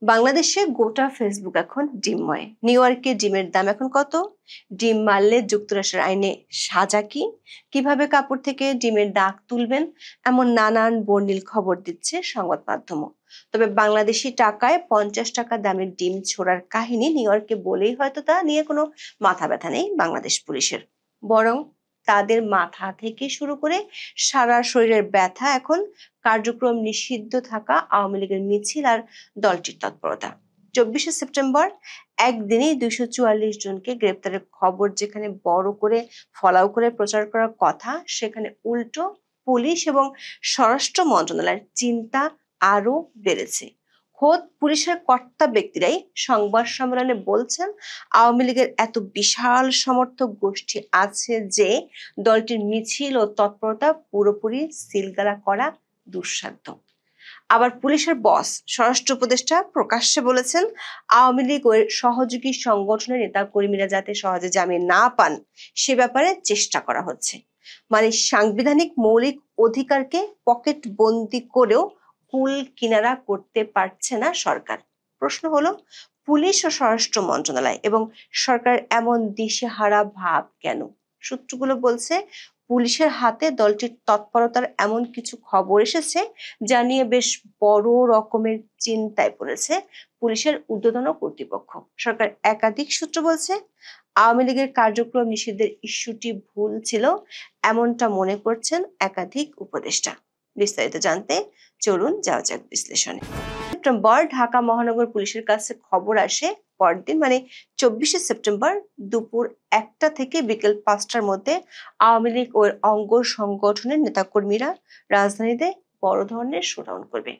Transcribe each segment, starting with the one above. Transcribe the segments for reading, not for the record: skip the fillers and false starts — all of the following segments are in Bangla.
বাংলাদেশে গোটা ফেসবুক এখন ডিমময়। নিউ ইয়র্কে ডিমের দাম এখন কত? ডিম মারলে যুক্তরাষ্ট্রের আইনে সাজা কি? কিভাবে কাপড় থেকে ডিমের দাগ তুলবেন? এমন নানান বর্ণিল খবর দিচ্ছে সংবাদ মাধ্যমও। তবে বাংলাদেশি টাকায় 50 টাকা দামের ডিম ছোড়ার কাহিনী নিউ ইয়র্কে বলেই হয়তো তা নিয়ে কোনো মাথা ব্যথা নেই বাংলাদেশ পুলিশের। বরং তাদের মাথা থেকে শুরু করে সারা শরীরের ব্যথা এখন কার্যক্রম নিষিদ্ধ থাকা আওয়ামী লীগের মিছিল আর দলটির তৎপরতা। 24শে সেপ্টেম্বর একদিনেই 244 জনকে গ্রেপ্তারের খবর যেখানে বড় করে ফলাও করে প্রচার করার কথা, সেখানে উল্টো পুলিশ এবং স্বরাষ্ট্র মন্ত্রণালয়ের চিন্তা আরো বেড়েছে। খোদ পুলিশের কর্তা ব্যক্তিরাই সংবাদ সম্মেলনে বলছেন আওয়ামী লীগের এত বিশাল সমর্থক গোষ্ঠী আছে যে দলটির মিছিল ও তৎপরতা পুরোপুরি সিলগালা করা দুঃসাধ্য। আবার পুলিশের বস স্বরাষ্ট্র উপদেষ্টা প্রকাশ্যে বলেছেন আওয়ামী লীগ ও এর সহযোগী সংগঠনের নেতা কর্মীরা যাতে সহজে জামিন না পান সে ব্যাপারে চেষ্টা করা হচ্ছে। মানে সাংবিধানিক মৌলিক অধিকারকে পকেট বন্দি করেও কুল কিনারা করতে পারছে না সরকার। প্রশ্ন হলো, পুলিশ ও স্বরাষ্ট্র মন্ত্রণালয় এবং সরকার এমন দিশেহারা ভাব কেন? সূত্রগুলো বলছে পুলিশের হাতে দলটির তৎপরতার এমন কিছু খবর এসেছে যা নিয়ে বেশ বড় রকমের চিন্তায় পড়েছে পুলিশের ঊর্ধ্বতন কর্তৃপক্ষ। সরকার একাধিক সূত্র বলছে আওয়ামী লীগের কার্যক্রম নিষিদ্ধের ইস্যুটি ভুল ছিল, এমনটা মনে করছেন একাধিক উপদেষ্টা। বিস্তারিত জানতে চলুন যাওয়া যাক বিশ্লেষণে। সেপ্টেম্বর ঢাকা মহানগর পুলিশের কাছে খবর আসে পরদিন মানে 24শে সেপ্টেম্বর দুপুর 1টা থেকে বিকেল 5টার মধ্যে আওয়ামী লীগ ও অঙ্গ সংগঠনের নেতাকর্মীরা রাজধানীতে বড় ধরনের শোডাউন করবে।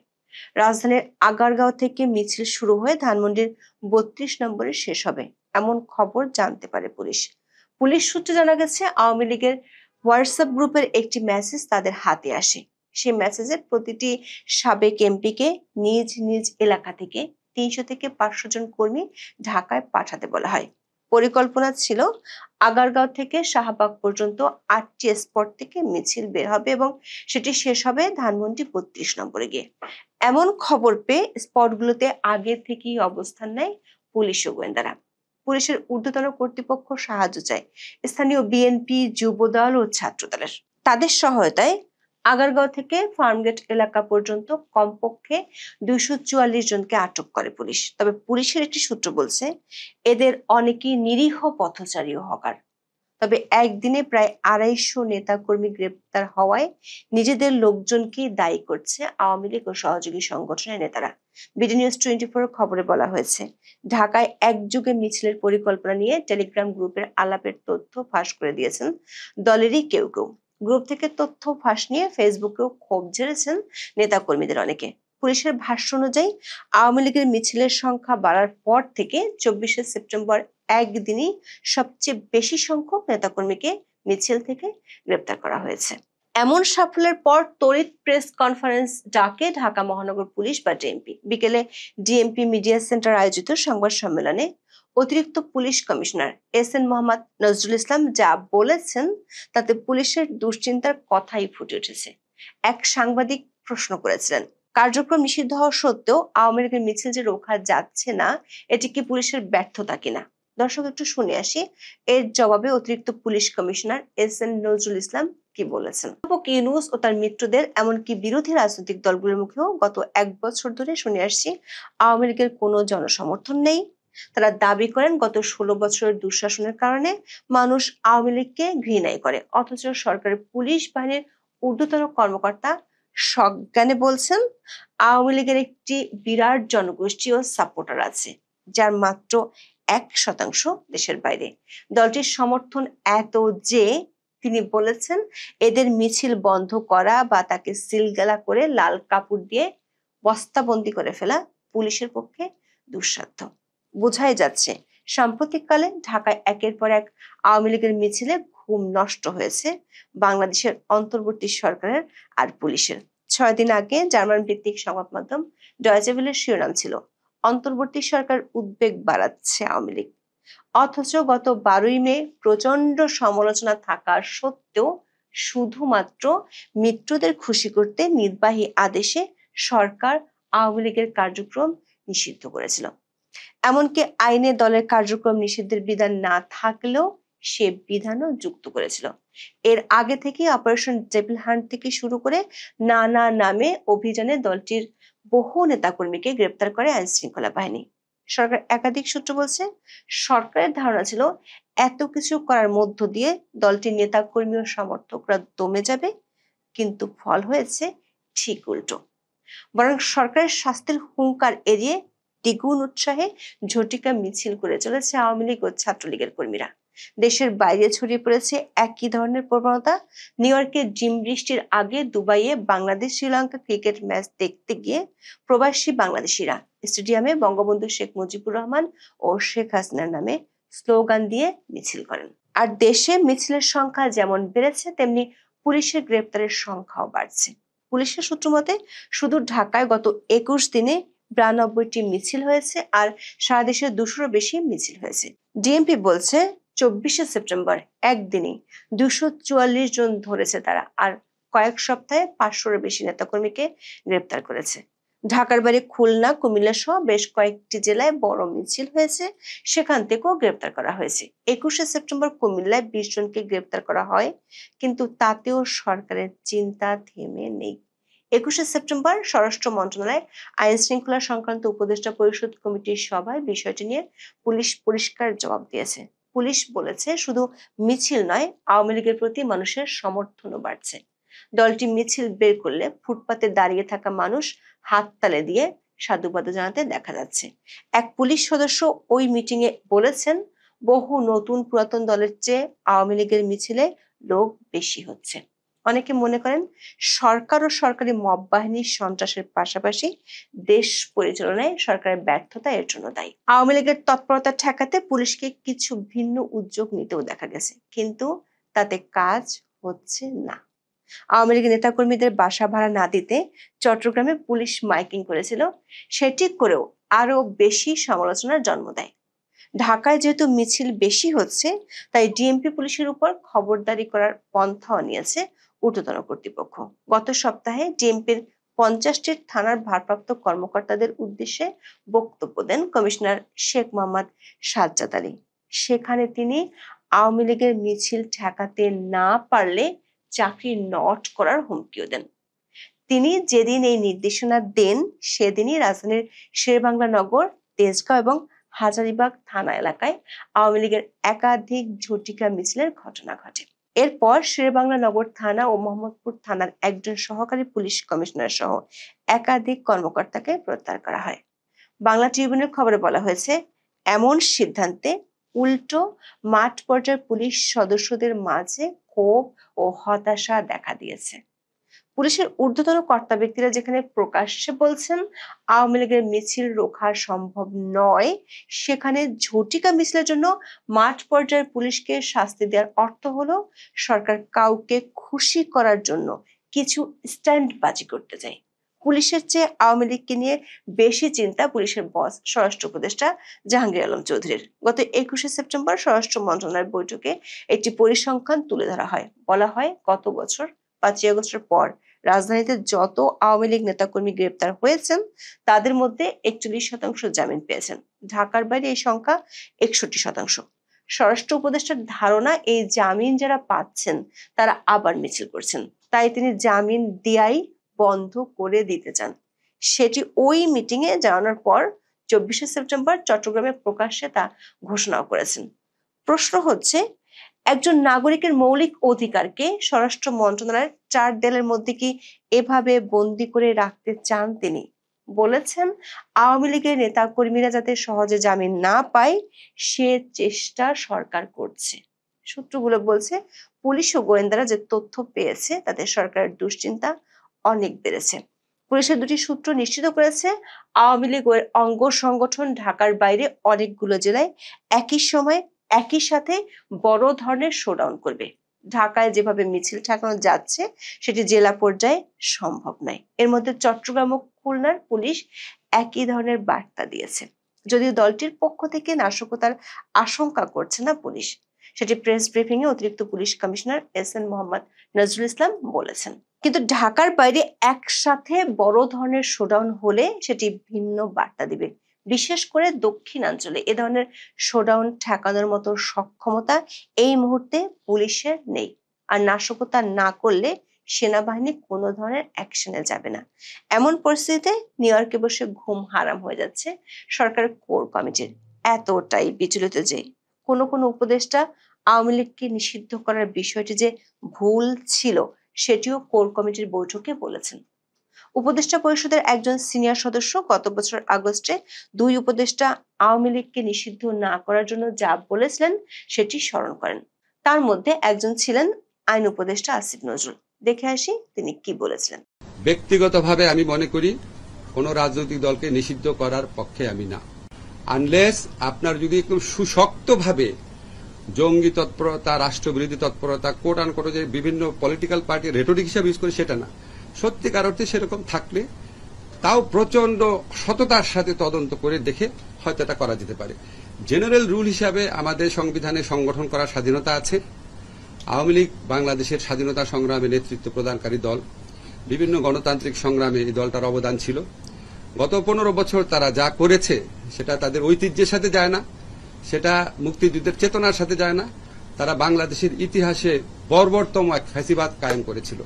রাজধানীর আগারগাঁও থেকে মিছিল শুরু হয়ে ধানমন্ডির 32 নম্বরে শেষ হবে, এমন খবর জানতে পারে পুলিশ। পুলিশ সূত্রে জানা গেছে আওয়ামী লীগের হোয়াটসঅ্যাপ গ্রুপের একটি মেসেজ তাদের হাতে আসে। সেই মেসেজে প্রতিটি সাবেক এমপিকে নিজ নিজ এলাকা থেকে 300 থেকে 500 জন কর্মী ঢাকায় পাঠাতে বলা হয়। পরিকল্পনা ছিল আগারগাঁও থেকে শাহবাগ পর্যন্ত 8টি স্পট থেকে মিছিল বের হবে এবং সেটি শেষ হবে ধানমন্ডি 32 নম্বরে গিয়ে। এমন খবর পেয়ে স্পটগুলোতে আগে থেকেই অবস্থান নেয় পুলিশ ও গোয়েন্দারা। পুলিশের ঊর্ধ্বতন কর্তৃপক্ষ সাহায্য চায় স্থানীয় বিএনপি, যুবদল ও ছাত্রদলের। তাদের সহায়তায় আগারগাঁও থেকে ফার্মগেট এলাকা পর্যন্ত কমপক্ষে 244 জনকে আটক করে পুলিশ। তবে পুলিশের একটি সূত্র বলছে এদের অনেকেই নিরীহ পথচারী ও হকার। তবে একদিনে প্রায় 250 নেতাকর্মী গ্রেপ্তার হওয়ায় নিজেদের লোকজনকেই দায়ী করছে আওয়ামী লীগ ও সহযোগী সংগঠনের নেতারা। বিডি নিউজ 24 খবরে বলা হয়েছে ঢাকায় একযোগে মিছিলের পরিকল্পনা নিয়ে টেলিগ্রাম গ্রুপের আলাপের তথ্য ফাঁস করে দিয়েছেন দলেরই কেউ কেউ। গ্রুপ থেকে তথ্য ফাঁস নিয়ে ফেসবুকেও ক্ষোভ ঝেড়েছেন নেতাকর্মীদের অনেকে। পুলিশের ভাষ্য অনুযায়ী আওয়ামী লীগের মিছিলের সংখ্যা বাড়ার পর থেকে 24শে সেপ্টেম্বর একদিনই সবচেয়ে বেশি সংখ্যক নেতাকর্মীকে মিছিল থেকে গ্রেপ্তার করা হয়েছে। এমন সাফল্যের পর তড়িৎ প্রেস কনফারেন্স ডাকে ঢাকা মহানগর পুলিশ বা ডিএমপি। বিকেলে ডিএমপি মিডিয়া সেন্টার আয়োজিত সংবাদ সম্মেলনে অতিরিক্ত police commissioner S N. Mohammad Nazrul Islam যা বলেছেন তাতে পুলিশের দুশ্চিন্তার কথাই ফুটে উঠেছে। এক সাংবাদিক প্রশ্ন করেছিলেন, কার্যক্রম নিষিদ্ধ হওয়া সত্ত্বেও আওয়ামী লীগের মিছিল যে রোখা যাচ্ছে না, এটি কি পুলিশের ব্যর্থতা কিনা? দর্শক একটু শুনে আসি এর জবাবে অতিরিক্ত police commissioner S N. Nazrul Islam কি বলেছেন। ইউনূস ও তার মিত্রদের এমনকি বিরোধী রাজনৈতিক দলগুলোর মুখেও গত 1 বছর ধরে শুনে আসছি আওয়ামী লীগের কোনো জনসমর্থন নেই। তারা দাবি করেন গত 16 বছরের দুঃশাসনের কারণে মানুষ আওয়ামী লীগকে ঘৃণাই করে, অথচ সরকারের পুলিশ বাহিনীর ঊর্ধ্বতন কর্মকর্তা সজ্ঞানে বলছেন আওয়ামী লীগের একটি বিরাট জনগোষ্ঠী ও সাপোর্টার আছে যার মাত্র 1% দেশের বাইরে। দলটির সমর্থন এত যে তিনি বলেছেন এদের মিছিল বন্ধ করা বা তাকে সিলগালা করে লাল কাপড় দিয়ে বস্তাবন্দি করে ফেলা পুলিশের পক্ষে দুঃসাধ্য। বোঝাই যাচ্ছে সাম্প্রতিককালে ঢাকায় একের পর এক আওয়ামী লীগের মিছিলে ঘুম নষ্ট হয়েছে বাংলাদেশের অন্তর্বর্তী সরকারের আর পুলিশের। 6 দিন আগে জার্মান ভিত্তিক সংবাদ মাধ্যম ডয়েচে ভেলের শিরোনাম ছিল অন্তর্বর্তী সরকার উদ্বেগ বাড়াচ্ছে আওয়ামী লীগ। অথচ গত 12ই মে প্রচন্ড সমালোচনা থাকা সত্ত্বেও শুধুমাত্র মিত্রদের খুশি করতে নির্বাহী আদেশে সরকার আওয়ামী লীগের কার্যক্রম নিষিদ্ধ করেছিল। এমনকি আইনে দলের কার্যক্রম নিষিদ্ধের বিধান না থাকলেও সে বিধানও যুক্ত করেছিল। এর আগে থেকে অপারেশন ডেভিল হান্ট থেকে শুরু করে নানা নামে অভিযানে দলটির বহু নেতাকর্মীকে গ্রেপ্তার করে আইন শৃঙ্খলা বাহিনী। সরকার একাধিক সূত্র বলছে, সরকারের ধারণা ছিল এত কিছু করার মধ্য দিয়ে দলটির নেতাকর্মী ও সমর্থকরা দমে যাবে, কিন্তু ফল হয়েছে ঠিক উল্টো। বরং সরকারের শাস্তির হুঙ্কার এড়িয়ে দ্বিগুণ উৎসাহে ঝটিকা মিছিল করে চলেছে আওয়ামী লীগ ও ছাত্রলীগের কর্মীরা। দেশের বাইরে ছড়িয়ে পড়েছে একই ধরনের প্রবণতা। নিউ ইয়র্কে জিম বৃষ্টির আগে দুবাইয়ে বাংলাদেশ শ্রীলঙ্কা ক্রিকেট ম্যাচ দেখতে গিয়ে প্রবাসী বাংলাদেশিরা স্টেডিয়ামে বঙ্গবন্ধু শেখ মুজিবুর রহমান ও শেখ হাসিনার নামে স্লোগান দিয়ে মিছিল করেন। আর দেশে মিছিলের সংখ্যা যেমন বেড়েছে, তেমনি পুলিশের গ্রেপ্তারের সংখ্যাও বাড়ছে। পুলিশের সূত্র মতে শুধু ঢাকায় গত 21 দিনে 92টি মিছিল হয়েছে, আর সারা দেশে 200-র বেশি মিছিল হয়েছে। ডিএমপি বলছে 24শে সেপ্টেম্বর একদিনে 244 জন ধরেছে তারা, আর কয়েক সপ্তাহে 500-র বেশি নেতাকর্মীকে গ্রেপ্তার করেছে। ঢাকার বাইরে খুলনা, কুমিল্লা সহ বেশ কয়েকটি জেলায় বড় মিছিল হয়েছে, সেখান থেকেও গ্রেপ্তার করা হয়েছে। 21শে সেপ্টেম্বর কুমিল্লায় 20 জনকে গ্রেপ্তার করা হয়, কিন্তু তাতেও সরকারের চিন্তা থেমে নেই। 21শে সেপ্টেম্বর স্বরাষ্ট্র মন্ত্রণালয় আইন শৃঙ্খলা সংক্রান্ত উপদেষ্টা পরিষদ কমিটির সভায় বিষয়টি নিয়ে পুলিশ পরিষ্কার জবাব দিয়েছে। পুলিশ বলেছে, শুধু মিছিল নয়, আওয়ামী লীগের প্রতি মানুষের সমর্থনও বাড়ছে। দলটি মিছিল বের করলে ফুটপাতে দাঁড়িয়ে থাকা মানুষ হাততালি দিয়ে সাধুবাদ জানাতে দেখা যাচ্ছে। এক পুলিশ সদস্য ওই মিটিং এ বলেছেন, বহু নতুন পুরাতন দলের চেয়ে আওয়ামী লীগের মিছিলে লোক বেশি হচ্ছে। অনেকে মনে করেন সরকার ও সরকারি মব বাহিনীর সন্ত্রাসের পাশাপাশি দেশ পরিচালনায় সরকারের ব্যর্থতা এর জন্য দায়ী। আওয়ামী লীগের তৎপরতা ঠেকাতে পুলিশকে কিছু ভিন্ন উদ্যোগ নিতেও দেখা গেছে, কিন্তু তাতে কাজ হচ্ছে না। আওয়ামী লীগের নেতাকর্মীদের বাসা ভাড়া না দিতে চট্টগ্রামে পুলিশ মাইকিং করেছিল, সেটি করেও আরো বেশি সমালোচনার জন্ম দেয়। ঢাকায় যেহেতু মিছিল বেশি হচ্ছে, তাই ডিএমপি পুলিশের উপর খবরদারি করার পন্থাও নিয়েছে ঊর্ধ্বতন কর্তৃপক্ষ। গত সপ্তাহে ডিএমপির 50টি থানার ভারপ্রাপ্ত কর্মকর্তাদের উদ্দেশ্যে বক্তব্য দেন কমিশনার শেখ মোহাম্মদ সাজ্জাদ আলী। সেখানে তিনি আওয়ামী লীগের মিছিল ঠেকাতে না পারলে চাকরি নট করার হুমকিও দেন। তিনি যেদিন এই নির্দেশনা দেন, সেদিনই রাজধানীর শেরেবাংলা নগর, তেজগাঁও এবং হাজারীবাগ থানা এলাকায় আওয়ামী লীগের একাধিক ঝটিকা মিছিলের ঘটনা ঘটে। এরপর শেরেবাংলা নগর থানা ও মোহাম্মদপুর থানার একজন সহকারী পুলিশ কমিশনার সহ একাধিক কর্মকর্তাকে প্রত্যাহার করা হয়। বাংলা ট্রিবিউনের খবরে বলা হয়েছে, এমন সিদ্ধান্তে উল্টো মাঠ পর্যায়ের পুলিশ সদস্যদের মাঝে ক্ষোভ ও হতাশা দেখা দিয়েছে। পুলিশের ঊর্ধ্বতন কর্তা ব্যক্তিরা যেখানে প্রকাশ্যে বলছেন আওয়ামী লীগের মিছিল রোখা সম্ভব নয়, সেখানে ঝটিকা মিছিলের জন্য মাঠ পর্যায়ের পুলিশকে শাস্তি দেওয়ার অর্থ হলো সরকার কাউকে খুশি করার জন্য কিছু স্ট্যান্ডবাজি করতে চায়। পুলিশের চেয়ে আওয়ামী লীগকে নিয়ে বেশি চিন্তা পুলিশের বস স্বরাষ্ট্র উপদেষ্টা জাহাঙ্গীর আলম চৌধুরীর। গত 21শে সেপ্টেম্বর স্বরাষ্ট্র মন্ত্রণালয়ের বৈঠকে একটি পরিসংখ্যান তুলে ধরা হয়। বলা হয়, গত বছর 5ই আগস্টের পর রাজধানীতে যত আওয়ামী লীগ নেতাকর্মী গ্রেপ্তার হয়েছেন, তাদের মধ্যে 41% জামিন পেয়েছেন। ঢাকার বাইরে এই সংখ্যা 61%। স্বরাষ্ট্র উপদেষ্টার ধারণা, এই জামিন যারা পাচ্ছেন তারা আবার মিছিল করছেন, তাই তিনি জামিন দেয়াই বন্ধ করে দিতে চান। সেটি ওই মিটিং এ জানানোর পর 24শে সেপ্টেম্বর চট্টগ্রামে প্রকাশ্যে তা ঘোষণাও করেছেন। প্রশ্ন হচ্ছে, একজন নাগরিকের মৌলিক অধিকারকে স্বরাষ্ট্র মন্ত্রণালয়ের 4 দেয়ালের মধ্যে কি এভাবে বন্দি করে রাখতে চান তিনি? বলেছেন, আওয়ামী লীগের নেতা কর্মীরা যাতে সহজে জামিন না পায়, সে চেষ্টা সরকার করছে। সূত্রগুলো বলছে, পুলিশ ও গোয়েন্দারা যে তথ্য পেয়েছে তাতে সরকারের দুশ্চিন্তা অনেক বেড়েছে। পুলিশের দুটি সূত্র নিশ্চিত করেছে, আওয়ামী লীগ অঙ্গ সংগঠন ঢাকার বাইরে অনেকগুলো জেলায় একই সময় একই সাথে বড় ধরনের শোডাউন করবে। ঢাকায় যেভাবে মিছিল ঠেকানো যাচ্ছে, সেটি জেলা পর্যায়ে সম্ভব নয়। এর মধ্যে চট্টগ্রাম ও খুলনার পুলিশ একই ধরনের বার্তা দিয়েছে, যদিও দলটির পক্ষ থেকে নাশকতার আশঙ্কা করছে না পুলিশ। সেটি প্রেস ব্রিফিং এ অতিরিক্ত police commissioner S N Mohammad Nazrul Islam বলেছেন। কিন্তু ঢাকার বাইরে একসাথে বড় ধরনের শোডাউন হলে সেটি ভিন্ন বার্তা দিবে। বিশেষ করে দক্ষিণাঞ্চলে এ ধরনের শোডাউন ঠেকানোর মতো সক্ষমতা এই মুহূর্তে পুলিশের নেই। আর নাশকতা না করলে সেনাবাহিনী কোনো ধরনের অ্যাকশনে যাবে না। এমন পরিস্থিতিতে নিউ ইয়র্কে বসে ঘুম হারাম হয়ে যাচ্ছে সরকারের কোর কমিটির। এতটাই বিচলিত যে কোনো উপদেষ্টা আওয়ামী লীগকে নিষিদ্ধ করার বিষয়টি যে ভুল ছিল সেটিও কোর কমিটির বৈঠকে বলেছেন। উপদেষ্টা পরিষদের একজন সিনিয়র সদস্য গত বছর আগস্টে দুই উপদেষ্টা আওয়ামী লীগকে নিষিদ্ধ না করার জন্য যা বলেছিলেন সেটি স্মরণ করেন। তার মধ্যে একজন ছিলেন আইন উপদেষ্টা আসিফ নজরুল। দেখে আসি তিনি কি বলেছিলেন। ব্যক্তিগতভাবে আমি মনে করি কোন রাজনৈতিক দলকে নিষিদ্ধ করার পক্ষে আমি না, আনলেস আপনার যদি একদম সুশক্তভাবে জঙ্গি তৎপরতা, রাষ্ট্রবিরোধী তৎপরতা, কোট আন কোট যে বিভিন্ন পলিটিক্যাল পার্টি রেটরিক হিসাবে ইউজ করে সেটা না, সত্যিকার অর্থে সেরকম থাকলে তাও প্রচন্ড সততার সাথে তদন্ত করে দেখে হয়তো এটা করা যেতে পারে। জেনারেল রুল হিসাবে আমাদের সংবিধানে সংগঠন করার স্বাধীনতা আছে। আওয়ামী লীগ বাংলাদেশের স্বাধীনতা সংগ্রামে নেতৃত্ব প্রদানকারী দল, বিভিন্ন গণতান্ত্রিক সংগ্রামে এই দলটার অবদান ছিল। গত 15 বছর তারা যা করেছে সেটা তাদের ঐতিহ্যের সাথে যায় না, সেটা মুক্তিযুদ্ধের চেতনার সাথে যায় না। তারা বাংলাদেশের ইতিহাসে বর্বরতম এক ফ্যাসিবাদ কায়েম করেছিল।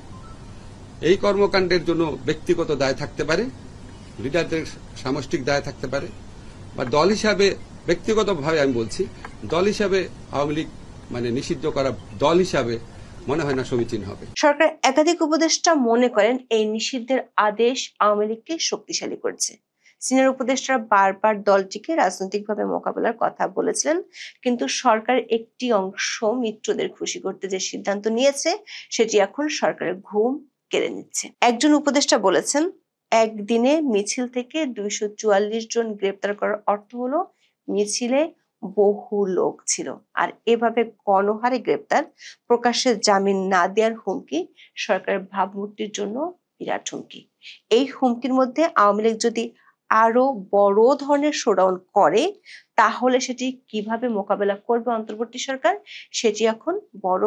এই কর্মকাণ্ডের জন্য ব্যক্তিগত দায় থাকতে পারে, লিডারদের সামষ্টিক দায় থাকতে পারে, বা দল হিসাবে ব্যক্তিগতভাবে আমি বলছি, দল হিসাবে আওয়ামী লীগ নিষিদ্ধ করা দল হিসাবে মনে হয় না সমীচীন হবে। সরকার একাধিক উপদেষ্টা মনে করেন এই নিষিদ্ধের আদেশ আওয়ামী লীগকে শক্তিশালী করছে। সিনিয়র উপদেষ্টারা বারবার দলটিকে রাজনৈতিকভাবে মোকাবেলার কথা বলেছিলেন, কিন্তু সরকার একটি অংশ মিত্রদের খুশি করতে যে সিদ্ধান্ত নিয়েছে সেটি এখন সরকারের ঘুম কেড়ে নিচ্ছে। একজন উপদেষ্টা বলেছেন, একদিনে মিছিল থেকে 244 জন গ্রেপ্তার করার অর্থ হলো মিছিলে বহু লোক ছিল। আর এভাবে গণহারে গ্রেপ্তার, প্রকাশ্যে জামিন না দেওয়ার হুমকি সরকারের ভাবমূর্তির জন্য বিরাট হুমকি। এই হুমকির মধ্যে আওয়ামী লীগ যদি আরো বড় ধরনের শোডাউন করে তাহলে সেটি কিভাবে মোকাবেলা করবে অন্তর্বর্তী সরকার, সেটি এখন বড়